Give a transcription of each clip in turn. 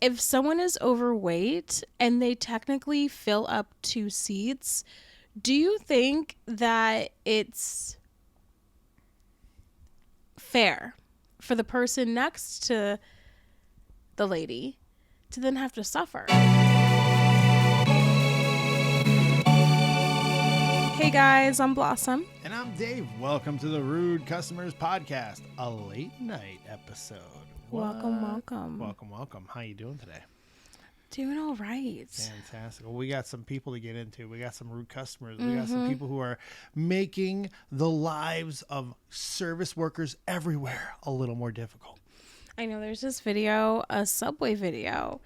if someone is overweight and they technically fill up 2 seats, do you think that it's fair for the person next to the lady to then have to suffer? Hey guys, I'm Blossom. And I'm Dave. Welcome to the Rude Customers Podcast, a late night episode. Welcome. Welcome. How you doing today? Doing all right. Fantastic. Well, we got some people to get into. We got some rude customers. We got some people who are making the lives of service workers everywhere a little more difficult. I know there's this video, a Subway video.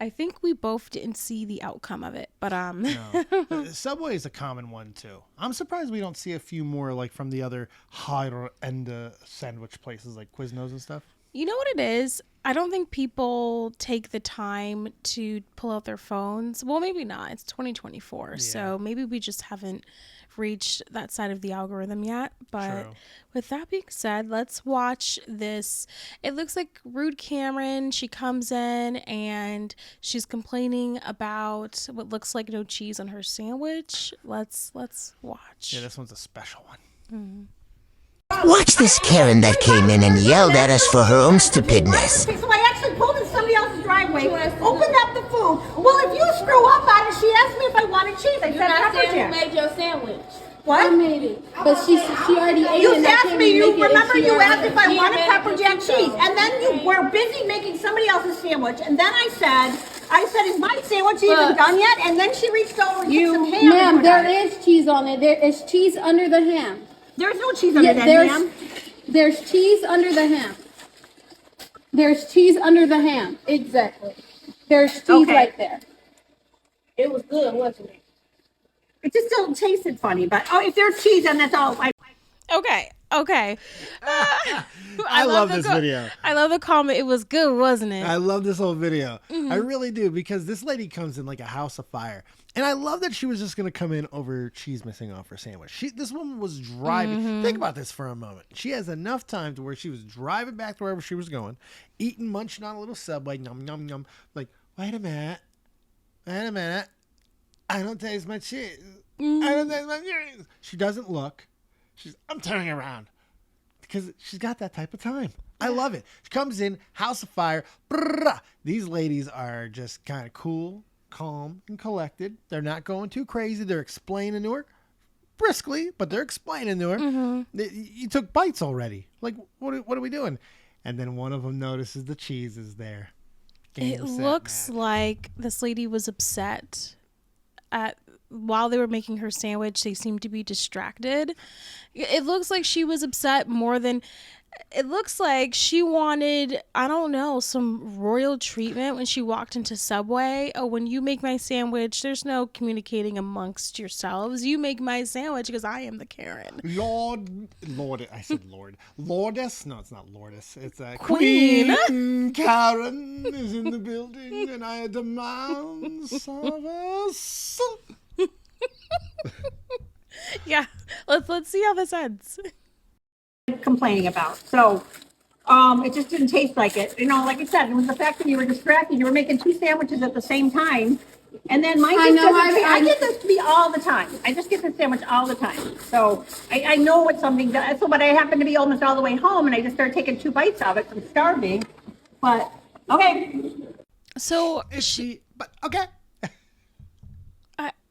I think we both didn't see the outcome of it, but No. Subway is a common one too. I'm surprised we don't see a few more like from the other higher end sandwich places like Quiznos and stuff. You know what it is? I don't think people take the time to pull out their phones. Well, maybe not. It's 2024, so maybe we just haven't reached that side of the algorithm yet. But True. With that being said, let's watch this. It looks like Rude Cameron. She comes in and she's complaining about what looks like no cheese on her sandwich. Let's watch. Yeah, this one's a special one. Mm-hmm. Watch this Karen that came in and yelled at us for her own stupidness. So I actually pulled in somebody else's driveway, opened up the food. Well, if you screw up on it, she asked me if I wanted cheese. I said pepper Who jack. made your sandwich? What? I made it. But she already ate You it. and I asked can't me, make you it, and remember she you already- asked if I she wanted made pepper it jack herself. cheese. And then you were busy making somebody else's sandwich. And then I said, is my sandwich even done yet? And then she reached over and took some ham. Ma'am, and put there on it. is cheese on it. There is cheese under the ham. There's no cheese under that ham. There's cheese under the ham. There's cheese under the ham. Exactly. There's cheese right there. It was good, wasn't it? It just still tasted funny. But if there's cheese, then that's all. Okay. I love this video. I love the comment. It was good, wasn't it? I love this whole video. I really do, because this lady comes in like a house of fire. And I love that she was just going to come in over cheese missing off her sandwich. This woman was driving. Think about this for a moment. She has enough time to where she was driving back to wherever she was going, eating, munching on a little Subway, yum, yum, yum. Like, wait a minute. I don't taste my cheese. I don't taste my cheese. She doesn't look. I'm turning around. Because she's got that type of time. I love it. She comes in, house of fire. Brrrah. These ladies are just kind of cool, calm, and collected. They're not going too crazy. They're explaining to her briskly, but they're explaining to her. You took bites already. Like, what are we doing? And then one of them notices the cheese is there. It looks like this lady was upset while they were making her sandwich. They seemed to be distracted. It looks like she was upset more than... It looks like she wanted, I don't know, some royal treatment when she walked into Subway. Oh, when you make my sandwich, there's no communicating amongst yourselves. You make my sandwich because I am the Karen. Lord, I said Lord. Lordess? No, it's not Lordess. It's Queen. Karen is in the building and I demand service. Yeah, let's see how this ends. Complaining about. So it just didn't taste like it. Like I said, it was the fact that you were distracted. You were making 2 sandwiches at the same time. And then I get this to be all the time. I just get this sandwich all the time. So I know what something does. So, but I happen to be almost all the way home and I just started taking 2 bites of it from starving. But okay. So But okay.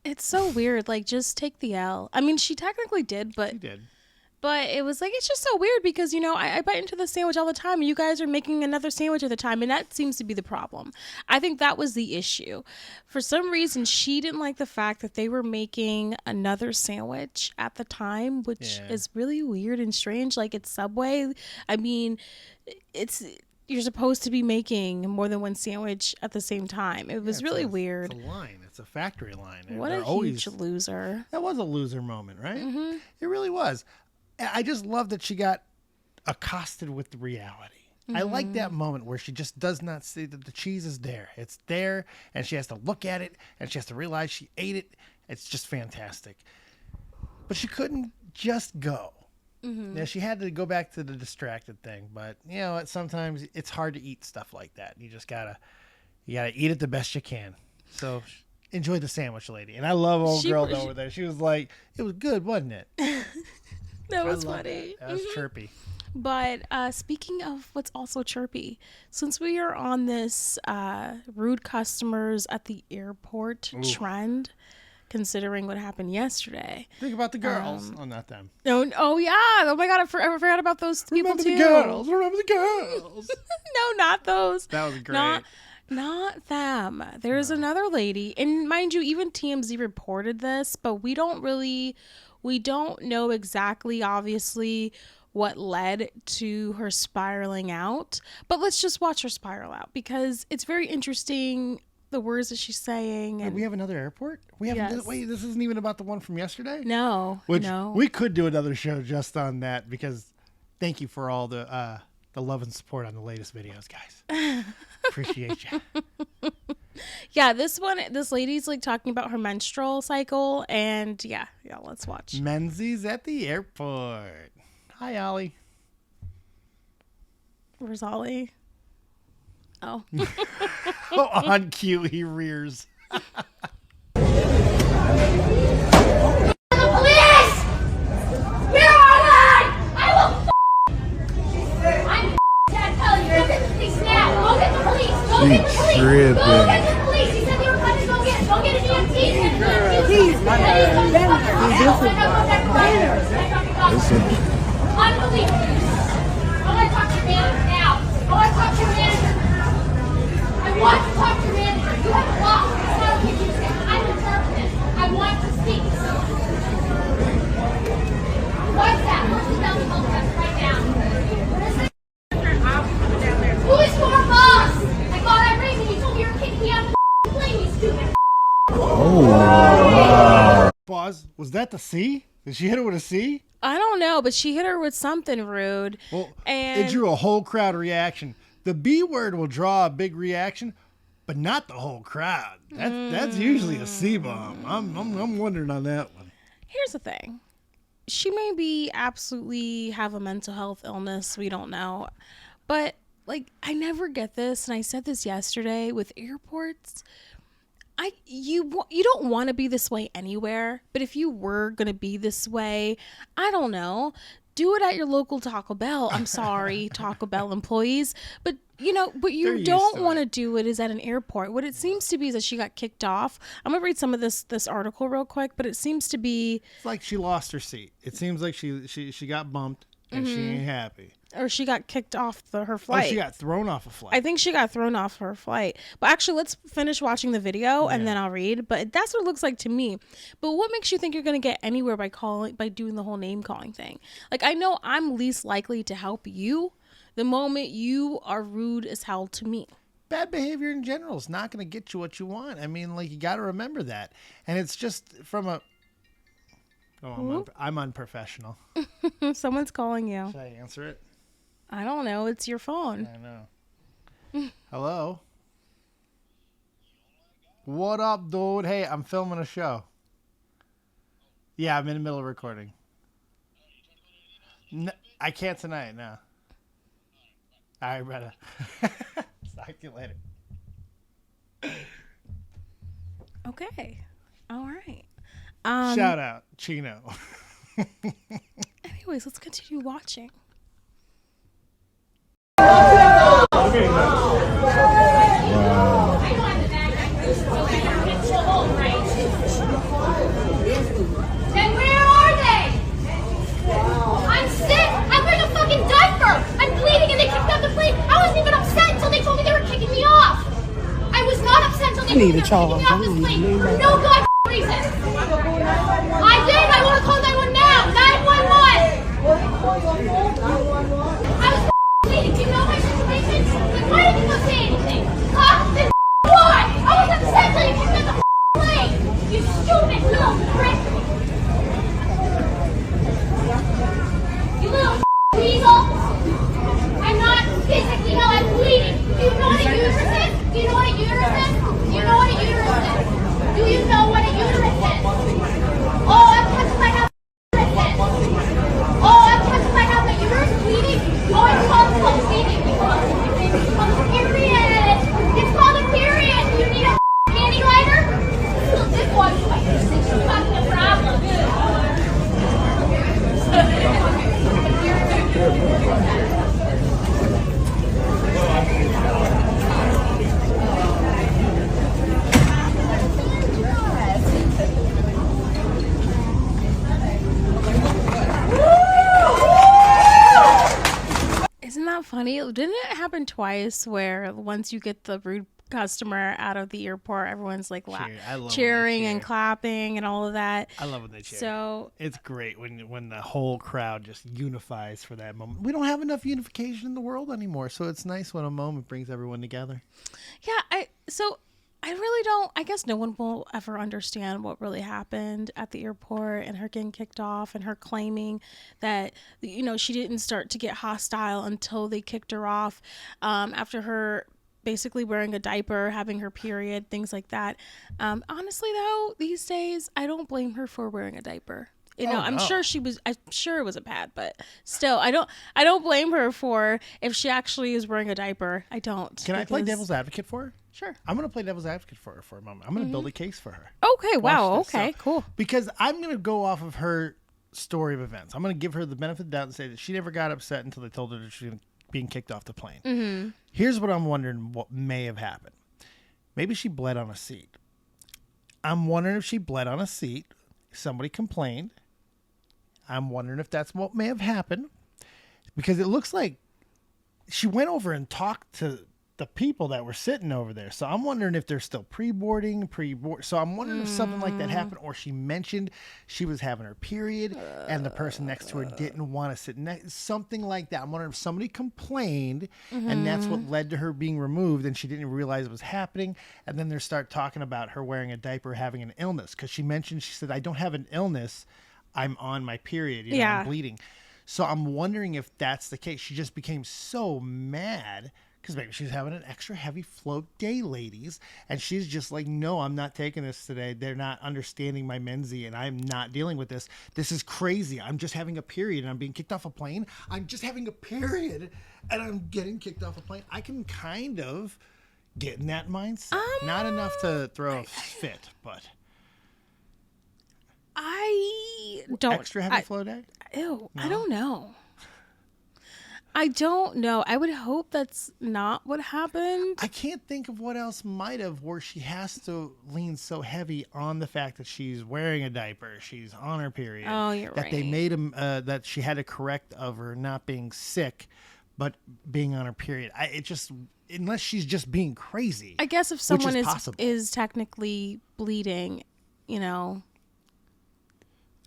it's so weird. Like, just take the L. I mean, she technically did, but... She did. But it was like, it's just so weird because, I bite into the sandwich all the time and you guys are making another sandwich at the time. And that seems to be the problem. I think that was the issue. For some reason, she didn't like the fact that they were making another sandwich at the time, which is really weird and strange. Like, it's Subway. I mean, you're supposed to be making more than one sandwich at the same time. It was really weird. It's a line. It's a factory line. What a huge loser. That was a loser moment, right? It really was. I just love that she got accosted with the reality. I like that moment where she just does not see that the cheese is there. It's there, and she has to look at it, and she has to realize she ate it. It's just fantastic. But she couldn't just go. Yeah, she had to go back to the distracted thing. But, sometimes it's hard to eat stuff like that. You You gotta eat it the best you can. So enjoy the sandwich, lady. And I love old girl over there. She was like, it was good, wasn't it? That was funny. That was chirpy. But speaking of what's also chirpy, since we are on this rude customers at the airport trend, considering what happened yesterday. Think about the girls. Not them. No, oh yeah. Oh my God, I forgot about those people too. Remember the girls. No, not those. That was great. Not them. There's another lady, and mind you, even TMZ reported this, but we don't know exactly, obviously, what led to her spiraling out. But let's just watch her spiral out because it's very interesting, the words that she's saying. And we have another airport? Yes. Wait, this isn't even about the one from yesterday? No. We could do another show just on that because thank you for all the love and support on the latest videos, guys. Appreciate you. Yeah, this lady's like talking about her menstrual cycle, and yeah, let's watch. Menzies at the airport. Hi, Ollie. Where's Ollie? Oh. Oh, on cue, he rears. The police! Where are they? I will I'm telling you, go get the police now. Go get the police. Go get the police. Go get the police. He said they were coming. Go get an EMT. Unbelievable. I want to talk to your manager now. I want to talk to your manager. I want to talk to your manager. You have a law. It's not okay to say. I'm in charge of this. I want to speak. What's that? Let's just tell me both of us right now. Who is your boss? I got that ring and you told me you were kicking me out of the plane, you stupid. Pause. Was that the C? Did she hit her with a C? I don't know, but she hit her with something rude. Well, and it drew a whole crowd reaction. The B word will draw a big reaction, but not the whole crowd. That's usually a C bomb. I'm wondering on that one. Here's the thing. She may absolutely have a mental health illness. We don't know. But like, I never get this. And I said this yesterday with airports. You don't want to be this way anywhere. But if you were going to be this way, I don't know. Do it at your local Taco Bell. I'm sorry, Taco Bell employees. But you don't want to do it is at an airport. What it seems to be is that she got kicked off. I'm going to read some of this article real quick, but it seems to be... It's like she lost her seat. It seems like she got bumped and she ain't happy. Or she got kicked off her flight. Oh, she got thrown off a flight. I think she got thrown off her flight. But actually, let's finish watching the video and then I'll read. But that's what it looks like to me. But what makes you think you're going to get anywhere by doing the whole name calling thing? Like, I know I'm least likely to help you the moment you are rude as hell to me. Bad behavior in general is not going to get you what you want. I mean, like, you got to remember that. And it's just from a... Oh, I'm unprofessional. Someone's calling you. Should I answer it? I don't know. It's your phone. I know. Hello? What up, dude? Hey, I'm filming a show. Yeah, I'm in the middle of recording. No, I can't tonight, no. All right, brother. Talk to you later. Okay. All right. Shout out, Chino. Anyways, let's continue watching. Then where are they? I'm sick. I'm wearing a fucking diaper. I'm bleeding and they kicked me off the plane. I wasn't even upset until they told me they were kicking me off. I was not upset until they told me they were kicking me off this plane for no good reason. I did. I want to call 911 now. 911. I was bleeding. Do you know my situation? Then why didn't you go say anything? Huh? Then why? I was upset until you kicked me off the plane. You stupid little prick. You little weasel. I'm not physically ill. I'm bleeding. Do you know what a uterus is? Do you know what a uterus is? Do you know what a uterus is? Do you know what a uterus is? Oh, I'm testifying how uterus is. Oh, I'm testifying how the uterus funny? Didn't it happen twice where once you get the rude customer out of the airport, everyone's like I love when they cheering cheer. and clapping and all of that? I love when they cheer. So it's great when the whole crowd just unifies for that moment. We don't have enough unification in the world anymore, so it's nice when a moment brings everyone together. yeah, I really don't. I guess no one will ever understand what really happened at the airport and her getting kicked off and her claiming that, she didn't start to get hostile until they kicked her off after her basically wearing a diaper, having her period, things like that. Honestly, though, these days, I don't blame her for wearing a diaper. I'm sure it was a pad, but still, I don't blame her for if she actually is wearing a diaper. I don't. Can I play devil's advocate for her? Sure. I'm going to play devil's advocate for her for a moment. I'm going to build a case for her. Okay. Wow. Watch this. Okay. So, cool. Because I'm going to go off of her story of events. I'm going to give her the benefit of the doubt and say that she never got upset until they told her that she was being kicked off the plane. Mm-hmm. Here's what I'm wondering what may have happened. Maybe she bled on a seat. I'm wondering if she bled on a seat. Somebody complained. I'm wondering if that's what may have happened. Because it looks like she went over and talked to the people that were sitting over there. So I'm wondering if they're still pre-boarding. So I'm wondering if something like that happened, or she mentioned she was having her period and the person next to her didn't want to sit next. Something like that. I'm wondering if somebody complained and that's what led to her being removed and she didn't realize it was happening. And then they start talking about her wearing a diaper, having an illness. Because she said, I don't have an illness. I'm on my period. I'm bleeding. So I'm wondering if that's the case. She just became so mad because maybe she's having an extra heavy float day, ladies. And she's just like, no, I'm not taking this today. They're not understanding my Menzie and I'm not dealing with this. This is crazy. I'm just having a period and I'm being kicked off a plane. I'm just having a period and I'm getting kicked off a plane. I can kind of get in that mindset. Not enough to throw a fit, but... I don't. Extra heavy flow day? Ew, no? I don't know. I would hope that's not what happened. I can't think of what else might have where she has to lean so heavy on the fact that she's wearing a diaper, she's on her period. Oh, you're that right. They made him that she had to correct of her not being sick, but being on her period. Unless she's just being crazy. I guess if someone is technically bleeding,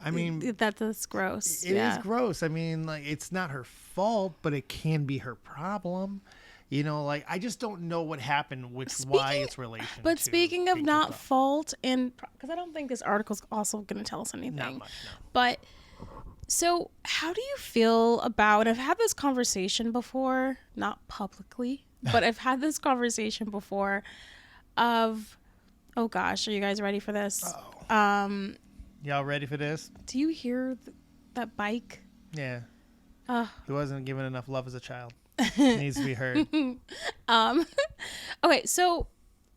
I mean, that's gross. It is gross. I mean, like, it's not her fault, but it can be her problem. I just don't know what happened, why it's relation. But speaking of not fault, and because I don't think this article's also going to tell us anything. Not much, no. But so, how do you feel about? I've had this conversation before, not publicly, but I've had this conversation before. Of, oh gosh, are you guys ready for this? Uh-oh. Y'all ready for this? Do you hear that bike? Yeah. He wasn't given enough love as a child. Needs to be heard. Okay, so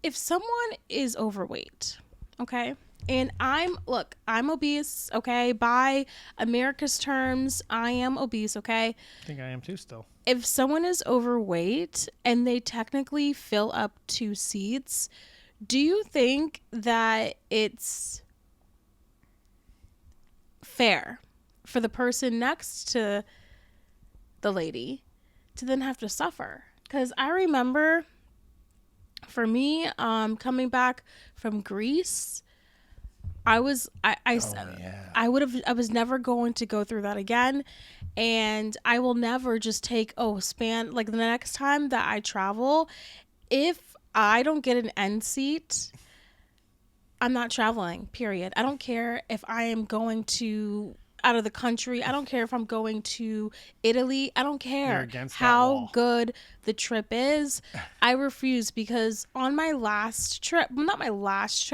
if someone is overweight, okay, and I'm obese, okay, by America's terms, I am obese, okay? I think I am too still. If someone is overweight and they technically fill up 2 seats, do you think that it's fair for the person next to the lady to then have to suffer? Because I remember for me, coming back from Greece, I was never going to go through that again. And I will never just take, the next time that I travel, if I don't get an end seat, I'm not traveling, period. I don't care if I am going out of the country. I don't care if I'm going to Italy. I don't care how good the trip is. I refuse, because on my last trip, the last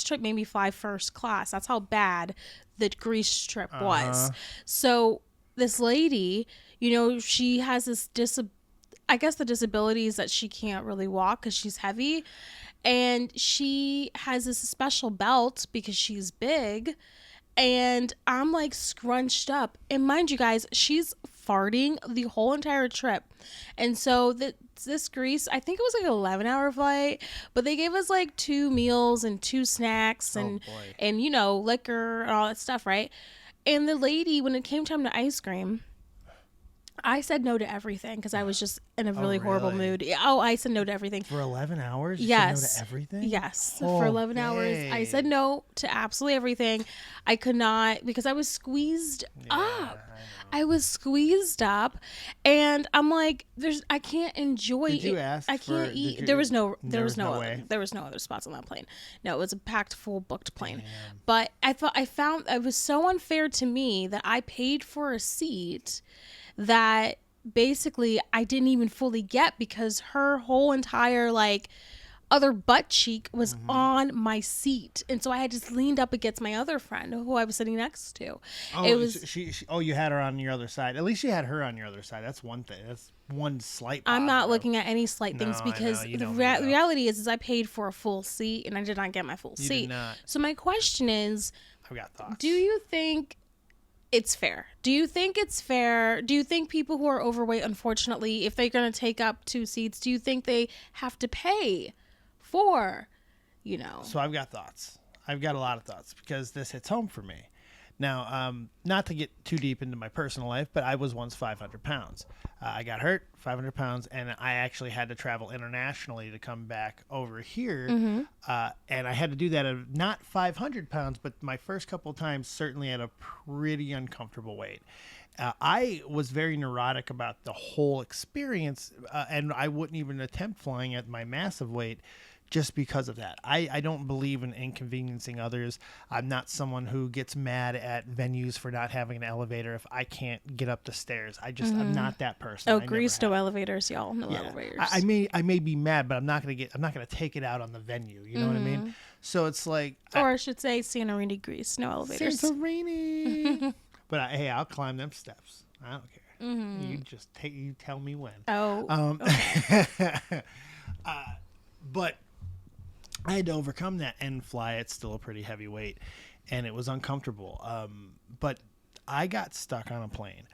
trip made me fly first class. That's how bad the Greece trip was. So this lady, she has this I guess the disability is that she can't really walk because she's heavy. And she has this special belt because she's big. And I'm like scrunched up. And mind you guys, she's farting the whole entire trip. And so this Greece, I think it was like an 11-hour flight. But they gave us like 2 meals and 2 snacks and liquor and all that stuff, right? And the lady, when it came time to ice cream, I said no to everything because I was just in a really horrible really? mood. Oh, I said no to everything. For 11 hours? You Yes. said no to everything? Yes. Oh, For 11 hours, I said babe. no to absolutely everything. I could not because I was squeezed up. I was squeezed up, and I'm like, I can't enjoy Did you it. ask I for- can't did eat. you- There was no way? there was no other spots on that plane. No, it was a packed, full booked plane. But I found it was so unfair to me that I paid for a seat that basically I didn't even fully get because her whole entire like other butt cheek was on my seat, and so I had just leaned up against my other friend who I was sitting next to. Oh, It was she you had her on your other side. At least you had her on your other side. That's one thing. That's one slight I'm not positive. looking at any slight things No, I because know. You the know me, though. reality is I paid for a full seat and I did not get my full You seat. did not. So my question is, I've got thoughts. do you think it's fair? Do you think it's fair? Do you think people who are overweight, unfortunately, if they're going to take up 2 seats, do you think they have to pay for, you know? So I've got thoughts. I've got a lot of thoughts because this hits home for me. Now, not to get too deep into my personal life, but I was once 500 pounds. I got hurt, 500 pounds, and I actually had to travel internationally to come back over here. And I had to do that at not 500 pounds, but my first couple of times certainly at a pretty uncomfortable weight. I was very neurotic about the whole experience, and I wouldn't even attempt flying at my massive weight just because of that. I don't believe in inconveniencing others. I'm not someone who gets mad at venues for not having an elevator if I can't get up the stairs. I'm not that person. Oh, I never Greece, have. no elevators, y'all. No Yeah. elevators. I may be mad, but I'm not gonna take it out on the venue. You know what I mean? So it's like or I should say Santorini, Greece, no elevators. Santorini. But hey, I'll climb them steps. I don't care. You tell me when. Oh, But I had to overcome that and fly at still a pretty heavy weight, and it was uncomfortable. But I got stuck on a plane.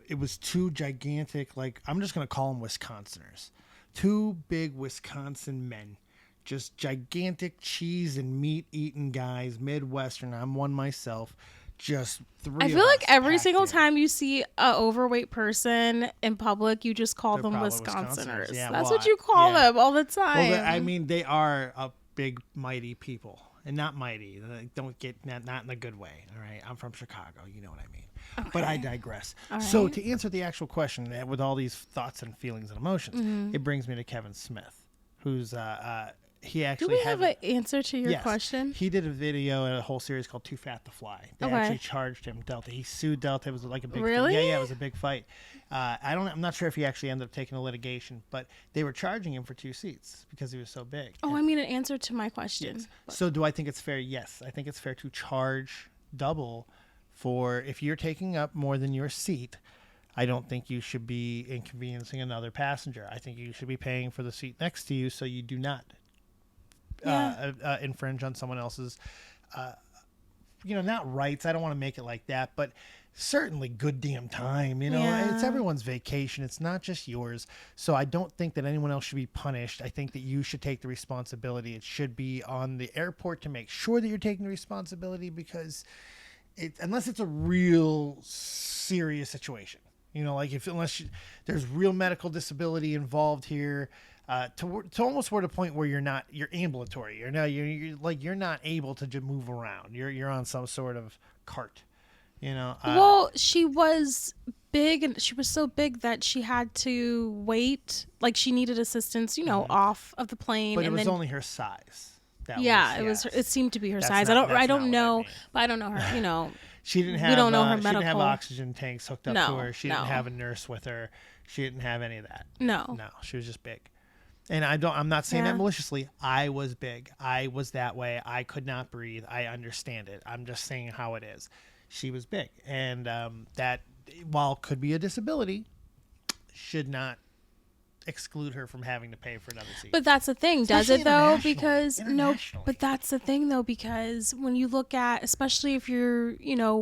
It was two gigantic, like I'm just gonna call them Wisconsiners, two big Wisconsin men, just gigantic cheese and meat eating guys, Midwestern. I'm one myself. Just three. I of feel like us every packed single in. time you see a overweight person in public, you just call They're them probably Wisconsiners. Wisconsiners. Yeah, That's well, what you call yeah. them all the time. Well, I mean, they are a big, mighty people, and not mighty. They don't get not in a good way. All right, I'm from Chicago. You know what I mean. But I digress. So to answer the actual question, with all these thoughts and feelings and emotions, it brings me to Kevin Smith, who's he Do actually we have an answer to your Yes. question? He did a video and a whole series called Too Fat to Fly. They Okay. actually charged him Delta. He sued Delta. It was like a big Really? thing. Yeah, it was a big fight. I'm not sure if he actually ended up taking a litigation, but they were charging him for 2 seats because he was so big. Oh, I mean an answer to my question. Yes. So do I think it's fair? Yes. I think it's fair to charge double for if you're taking up more than your seat. I don't think you should be inconveniencing another passenger. I think you should be paying for the seat next to you so you do not infringe on someone else's, not rights. I don't want to make it like that, but certainly good damn time. Yeah. It's everyone's vacation. It's not just yours. So I don't think that anyone else should be punished. I think that you should take the responsibility. It should be on the airport to make sure that you're taking the responsibility because unless it's a real serious situation, there's real medical disability involved here, to almost where the point where you're ambulatory. You're not able to just move around. You're on some sort of cart. Well, she was big, and she was so big that she had to wait. Like she needed assistance, off of the plane. But and it was then, only her size. It seemed to be her size. That's I don't not what know, I mean. but I don't know her. She didn't have. We don't know her She didn't have medical- oxygen tanks hooked up to No, her. She no. didn't have a nurse with her. She didn't have any of that. No. No, she was just big. And I'm not saying Yeah. that maliciously. I was big. I was that way. I could not breathe. I understand it. I'm just saying how it is. She was big, and that, while could be a disability, should not exclude her from having to pay for another seat. But that's the thing, does Especially it though? internationally. Because Internationally. but that's the thing though, because when you look at, especially if you're,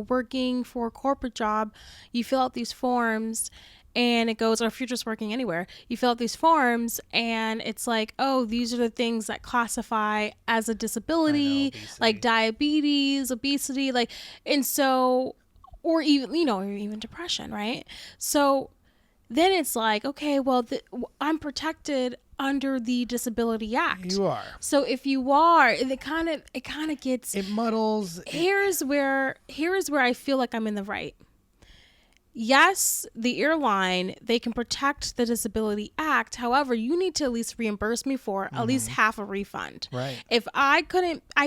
working for a corporate job, you fill out these forms and it goes, or if you're just working anywhere, you fill out these forms and it's like, oh, these are the things that classify as a disability, obesity. like diabetes, obesity, and so or even, or even depression, right? So then it's like, okay, well, I'm protected under the Disability Act. You are. So if you are, it kind of gets, It muddles. Here's where I feel like I'm in the right. Yes, the airline, they can protect the Disability Act. However, you need to at least reimburse me for at least half a refund. Right. If I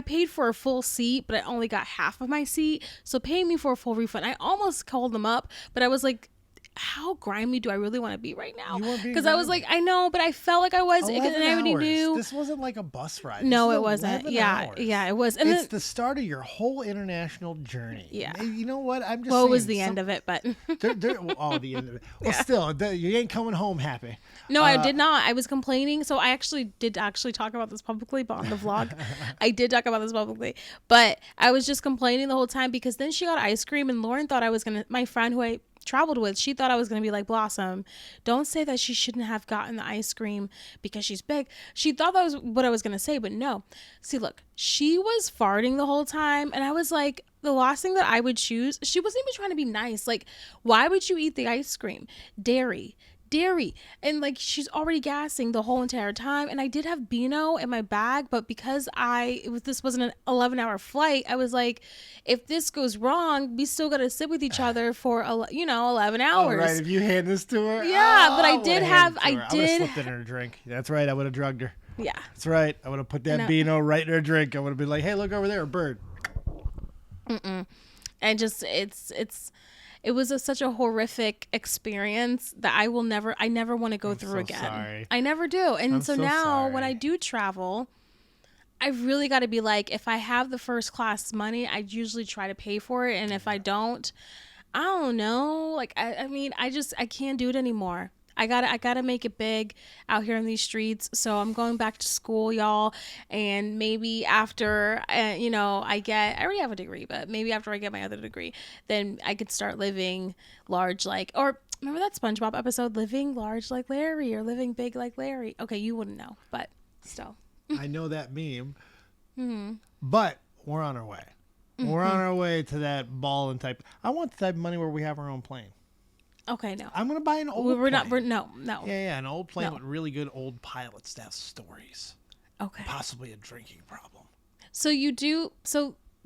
paid for a full seat, but I only got half of my seat. So pay me for a full refund. I almost called them up, but I was like, how grimy do I really want to be right now? Because I was like, I know, but I felt like I was, and I already knew. This wasn't like a bus ride. No, This it is wasn't. 11 Yeah, hours. yeah, it was. And It's the start of your whole international journey. Yeah. You know what? I'm just well, saying. it was the end of it, but the end of it. Well, still, you ain't coming home happy. no, I did not. I was complaining. So I did talk about this publicly, but on the vlog, I did talk about this publicly. But I was just complaining the whole time because then she got ice cream, and Lauren thought I was gonna. My friend who I traveled with, she thought I was gonna be like, Blossom, don't say that she shouldn't have gotten the ice cream because she's big. She thought that was what I was gonna say, but no. See, look, she was farting the whole time, and I was like, the last thing that I would choose. She wasn't even trying to be nice. Like, why would you eat the ice cream? Dairy, and like she's already gassing the whole entire time. And I did have Beano in my bag, but because this wasn't an 11-hour flight, I was like, if this goes wrong, we still got to sit with each other for 11 hours. Oh, right. If you hand this to her, yeah, but I would've did handed have it to her. I would have slipped in her a drink. That's right. I would have drugged her. Yeah, That's right. I would have put that Beano right in her drink. I would have been like, hey, look over there, a bird. and just it was such a horrific experience that I never want to go through so again. sorry. I never do. And I'm so so now when sorry. I do travel, I've really got to be like, if I have the first class money, I usually try to pay for it. And if I don't, I don't know. Like, I mean, I can't do it anymore. I gotta make it big out here in these streets. So I'm going back to school, y'all. And maybe after, I already have a degree, but maybe after I get my other degree, then I could start living large, or remember that SpongeBob episode, Living Large Like Larry or Living Big Like Larry? Okay, you wouldn't know, but still. I know that meme. But we're on our way. We're on our way to that ball and type. I want the type of money where we have our own plane. Okay, no. I'm going to buy an old We're plane. not, no. Yeah, an old plane No. with really good old pilots that have stories. Okay. Possibly a drinking problem. So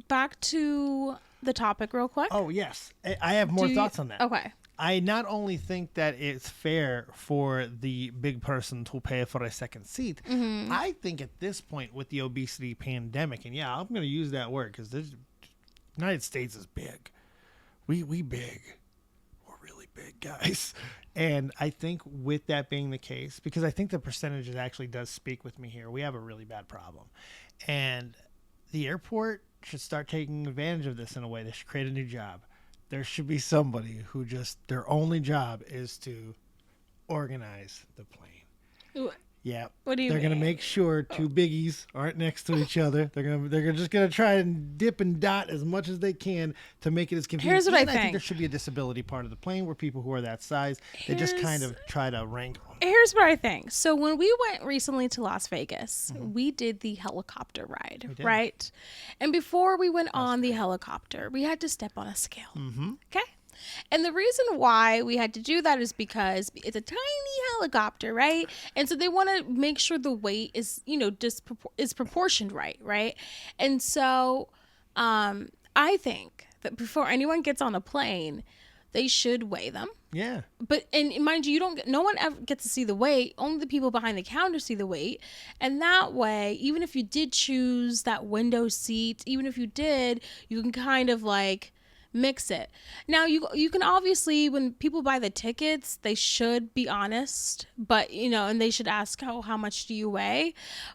back to the topic real quick. Oh, yes. I have more thoughts on that. Okay. I not only think that it's fair for the big person to pay for a second seat, I think at this point with the obesity pandemic, and yeah, I'm going to use that word because the United States is big. We big. We're really big, guys. And I think with that being the case, because I think the percentages actually does speak with me here, we have a really bad problem. And the airport should start taking advantage of this in a way. They should create a new job. There should be somebody who just their only job is to organize the plane. Yeah. What do you They're mean? gonna make sure two biggies aren't next to each other. They're just gonna try and dip and dot as much as they can to make it as convenient. Here's what I think think. there should be a disability part of the plane where people who are that size, they just kind of try to rank them. Here's what I think. So when we went recently to Las Vegas, we did the helicopter ride, right? And before we went on the helicopter, we had to step on a scale. Okay? And the reason why we had to do that is because it's a tiny helicopter, right? And so they want to make sure the weight is, is proportioned right? And so I think that before anyone gets on a plane, they should weigh them. Yeah. But, and mind you, no one ever gets to see the weight. Only the people behind the counter see the weight. And that way, even if you did choose that window seat, even if you did, you can kind of like mix it. Now you can obviously, when people buy the tickets, they should be honest, but and they should ask how much do you weigh,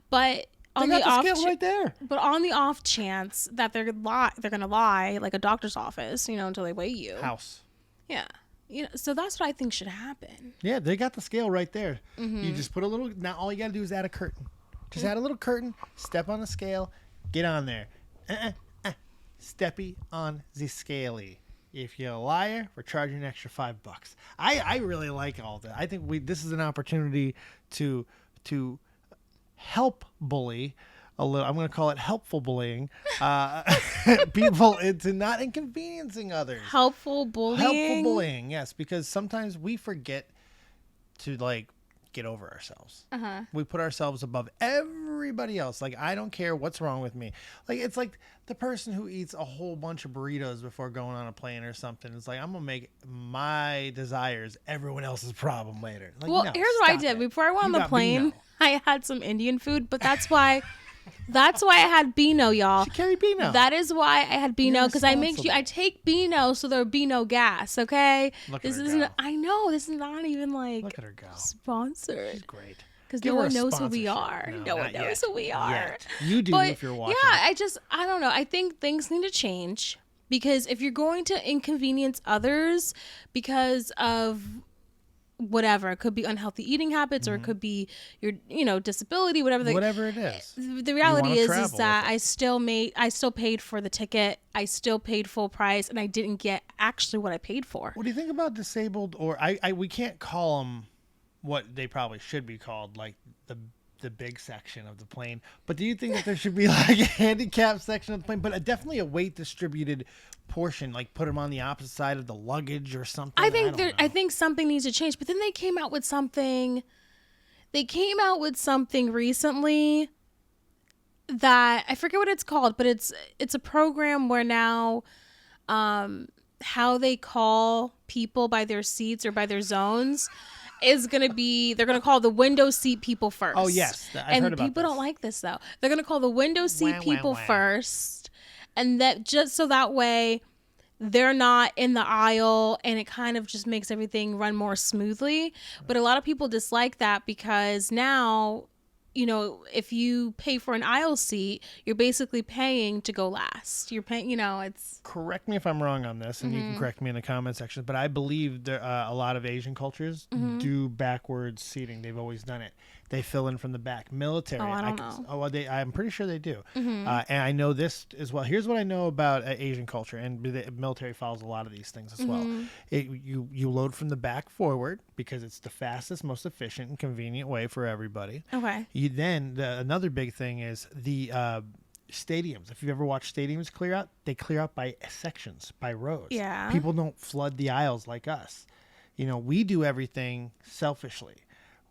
but on They the got off the scale right there. but on the off chance that they're gonna lie, like a doctor's office, until they weigh you. House. Yeah. So that's what I think should happen. Yeah, they got the scale right there. You just put a little. Now all you got to do is add a curtain. Just add a little curtain. Step on the scale. Get on there. Steppy on the scaley. If you're a liar, we're charging an extra $5. I really like all that. I think this is an opportunity to help bully a little, I'm going to call it helpful bullying, people into not inconveniencing others. Helpful bullying? Helpful bullying, yes, because sometimes we forget to like get over ourselves. We put ourselves above everybody else. Like, I don't care what's wrong with me. Like, it's like the person who eats a whole bunch of burritos before going on a plane or something. It's like, I'm gonna make my desires everyone else's problem later. Like, Well, no, here's what I stop did. it. Before I went You on the got plane, Beano. I had some Indian food, but that's why I had Beano, y'all. She carried Beano. That is why I had Beano, You're because I take Beano so there'll be no gas, okay? Look at This her isn't go. I know, this is not even like Look at her go. sponsored. She's great. Because Give no her one a knows who we sponsorship. are. No, No one not knows yet. who we are. Yet. You do But if you're watching. yeah, I don't know. I think things need to change, because if you're going to inconvenience others because of whatever, it could be unhealthy eating habits, or it could be your disability, whatever Whatever it is. the reality wanna is travel that with it. I still paid for the ticket, I still paid full price, and I didn't get actually what I paid for. What do you think about disabled, or we can't call them what they probably should be called, like the big section of the plane. But do you think that there should be like a handicap section of the plane, but definitely a weight distributed portion, like put them on the opposite side of the luggage or something? I think something needs to change. But then they came out with something. They came out with something recently that I forget what it's called, but it's a program where now how they call people by their seats or by their zones is going to be, they're going to call the window seat people first. Oh, yes. I've and heard about people this. don't like this, though. They're going to call the window seat Wah, wah, people wah. first. And that just so that way they're not in the aisle, and it kind of just makes everything run more smoothly. But a lot of people dislike that because now, if you pay for an aisle seat, you're basically paying to go last. You're paying, it's... Correct me if I'm wrong on this, and you can correct me in the comment section, but I believe there a lot of Asian cultures do backwards seating. They've always done it. They fill in from the back. Military. Oh, I don't know. Oh, I'm pretty sure they do. And I know this as well. Here's what I know about Asian culture, and the military follows a lot of these things as well. You load from the back forward because it's the fastest, most efficient, and convenient way for everybody. Okay. Another big thing is the stadiums. If you've ever watched stadiums clear out, they clear out by sections, by rows. Yeah. People don't flood the aisles like us. We do everything selfishly.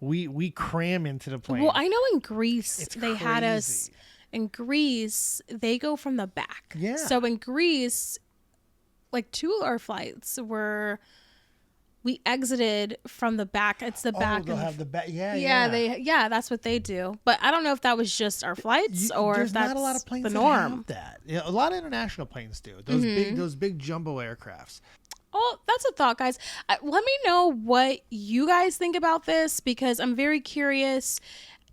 We cram into the plane. Well, I know in Greece, It's they had us... crazy. In Greece, they go from the back. Yeah. So in Greece, like 2 of our flights we exited from the back. It's the back. Oh, they'll have the back. Yeah. That's what they do. But I don't know if that was just our flights or There's if that's not a lot of planes the that norm. have that. A lot of international planes do. Those big jumbo aircrafts. Oh, that's a thought, guys. Let me know what you guys think about this, because I'm very curious.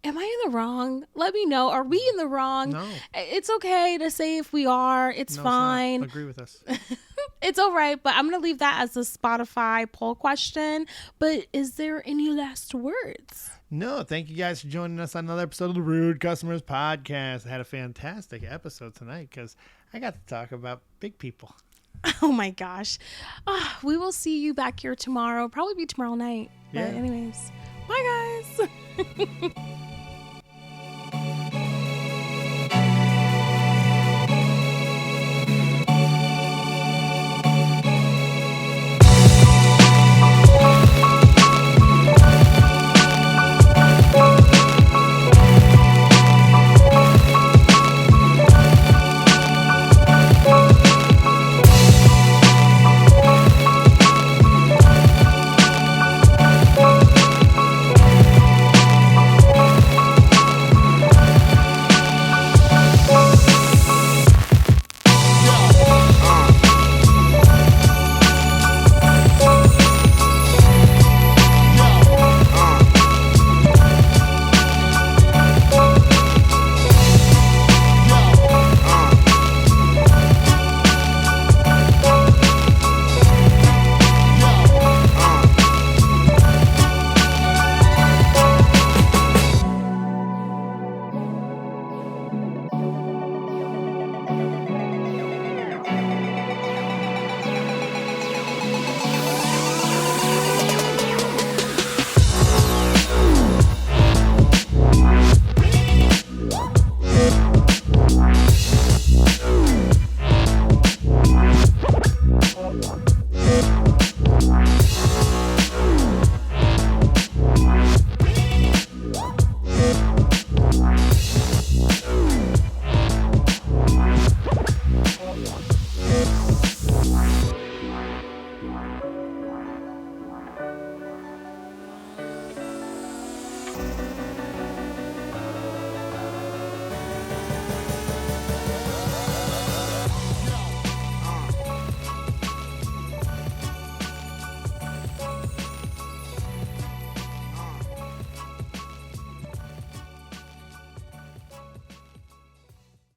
Am I in the wrong? Let me know. Are we in the wrong? No. It's okay to say if we are. It's No, fine. It's not. Agree with us. It's all right, but I'm going to leave that as a Spotify poll question. But is there any last words? No, thank you guys for joining us on another episode of the Rude Customers Podcast. I had a fantastic episode tonight because I got to talk about big people. Oh my gosh. We will see you back here tomorrow. Probably be tomorrow night. Yeah. But anyways, bye guys.